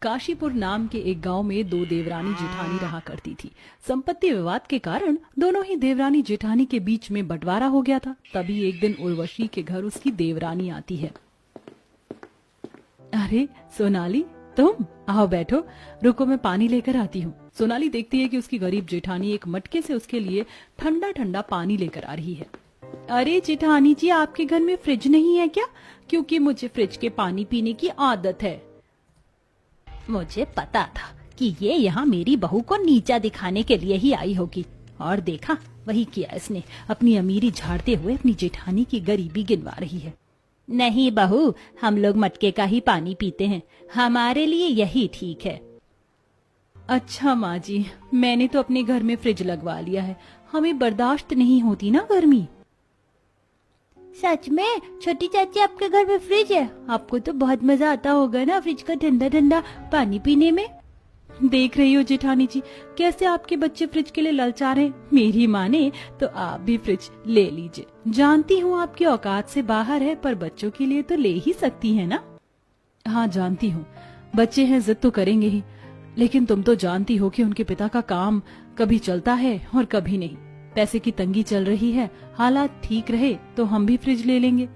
काशीपुर नाम के एक गांव में दो देवरानी जेठानी रहा करती थी। संपत्ति विवाद के कारण दोनों ही देवरानी जेठानी के बीच में बंटवारा हो गया था। तभी एक दिन उर्वशी के घर उसकी देवरानी आती है। अरे सोनाली, तुम आओ बैठो, रुको मैं पानी लेकर आती हूँ। सोनाली देखती है कि उसकी गरीब जेठानी एक मटके से उसके लिए ठंडा ठंडा पानी लेकर आ रही है। अरे जेठानी जी, आपके घर में फ्रिज नहीं है क्या? क्योंकि मुझे फ्रिज के पानी पीने की आदत है। मुझे पता था कि ये यहाँ मेरी बहू को नीचा दिखाने के लिए ही आई होगी, और देखा वही किया इसने। अपनी अमीरी झाड़ते हुए अपनी जेठानी की गरीबी गिनवा रही है। नहीं बहू, हम लोग मटके का ही पानी पीते हैं, हमारे लिए यही ठीक है। अच्छा माँ जी, मैंने तो अपने घर में फ्रिज लगवा लिया है, हमें बर्दाश्त नहीं होती ना गर्मी। सच में? छोटी चाची, आपके घर में फ्रिज है? आपको तो बहुत मजा आता होगा ना फ्रिज का ठंडा ठंडा पानी पीने में। देख रही हो जेठानी जी, कैसे आपके बच्चे फ्रिज के लिए ललचा रहे। मेरी माने तो आप भी फ्रिज ले लीजिए। जानती हूँ आपकी औकात से बाहर है, पर बच्चों के लिए तो ले ही सकती है ना। हाँ जानती हूँ, बच्चे हैं जिद तो करेंगे ही, लेकिन तुम तो जानती हो कि उनके पिता का काम कभी चलता है और कभी नहीं। पैसे की तंगी चल रही है, हालात ठीक रहे तो हम भी फ्रिज ले लेंगे।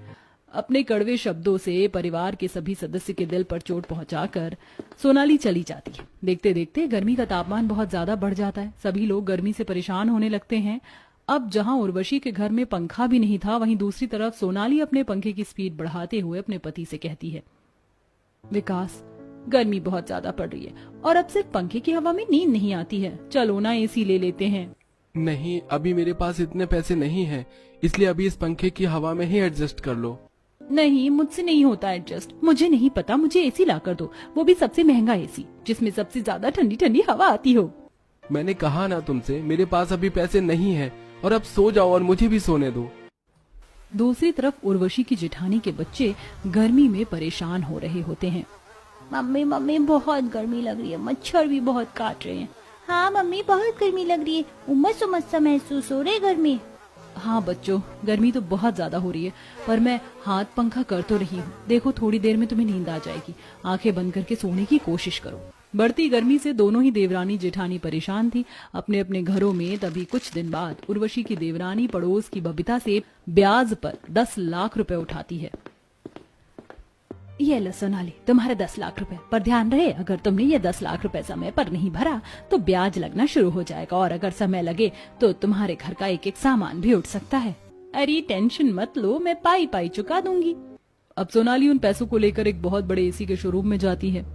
अपने कड़वे शब्दों से परिवार के सभी सदस्य के दिल पर चोट पहुंचाकर सोनाली चली जाती है। देखते देखते गर्मी का तापमान बहुत ज्यादा बढ़ जाता है। सभी लोग गर्मी से परेशान होने लगते हैं। अब जहां उर्वशी के घर में पंखा भी नहीं था, वहीं दूसरी तरफ सोनाली अपने पंखे की स्पीड बढ़ाते हुए अपने पति से कहती है, विकास, गर्मी बहुत ज्यादा पड़ रही है और अब सिर्फ पंखे की हवा में नींद नहीं आती है। चलो ना एसी ले लेते हैं। नहीं, अभी मेरे पास इतने पैसे नहीं हैं, इसलिए अभी इस पंखे की हवा में ही एडजस्ट कर लो। नहीं, मुझसे नहीं होता एडजस्ट। मुझे नहीं पता, मुझे एसी ला कर दो, वो भी सबसे महंगा एसी, जिसमें सबसे ज्यादा ठंडी ठंडी हवा आती हो। मैंने कहा ना तुमसे, मेरे पास अभी पैसे नहीं हैं, और अब सो जाओ और मुझे भी सोने दो। दूसरी तरफ उर्वशी की जेठानी के बच्चे गर्मी में परेशान हो रहे होते हैं। मम्मी मम्मी, बहुत गर्मी लग रही है, मच्छर भी बहुत काट रहे हैं। हाँ मम्मी, बहुत गर्मी लग रही है, उमस उमस सा महसूस हो रही है गर्मी। हाँ बच्चों, गर्मी तो बहुत ज्यादा हो रही है, पर मैं हाथ पंखा कर तो रही हूँ। देखो थोड़ी देर में तुम्हें नींद आ जाएगी, आंखें बंद करके सोने की कोशिश करो। बढ़ती गर्मी से दोनों ही देवरानी जेठानी परेशान थी अपने अपने घरों में। तभी कुछ दिन बाद उर्वशी की देवरानी पड़ोस की बबीता से ब्याज पर 10 लाख रुपए उठाती है। ये लो सोनाली, तुम्हारे 10 लाख रुपए, पर ध्यान रहे अगर तुमने ये 10 लाख रुपए समय पर नहीं भरा तो ब्याज लगना शुरू हो जाएगा, और अगर समय लगे तो तुम्हारे घर का एक एक सामान भी उठ सकता है। अरे टेंशन मत लो, मैं पाई पाई चुका दूंगी। अब सोनाली उन पैसों को लेकर एक बहुत बड़े एसी के शोरूम में जाती है।